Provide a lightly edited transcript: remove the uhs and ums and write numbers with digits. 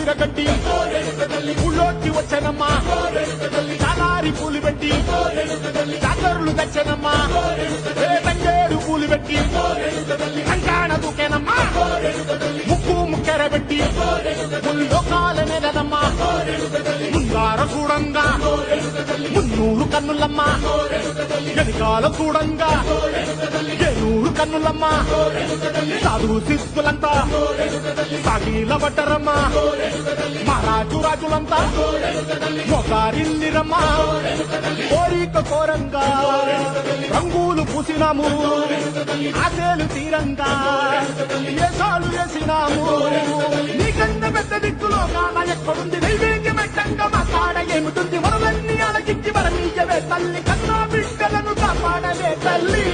చీరగట్టి ఊళ్ళోకి వచ్చనమ్మా చాలారి పూలు పెట్టి జాతరులు తెచ్చనమ్మా తంగేడు పూలు పెట్టి కంకాణ దూకేనమ్మా ముక్కు ముక్కెరబెట్టి ముల్లోకాల నెలదమ్మా ముంగార చూడంగా మున్నూరు కన్నులమ్మా వెనకాల చూడంగా ఏనూరు కన్నులమ్మా సాధువు శిస్తులంతా సాగిల పడ్డరమ్మా మహారాజు రాజులంతా మొగారిల్లిరమ్మా కోరిక కోరంగా రంగులు పూసినాము ఆశలు తీరంగా ఏసాలు వేసినాము నీకన్న పెద్ద దిక్కులో కాన ఎక్కడుంది నైవేద్యమెట్టంగా మా కాడ ఏమిటుంది మనలన్నీ అలకించి వరమీయవే తల్లి కన్నా బిడ్డలను కాపాడవే తల్లి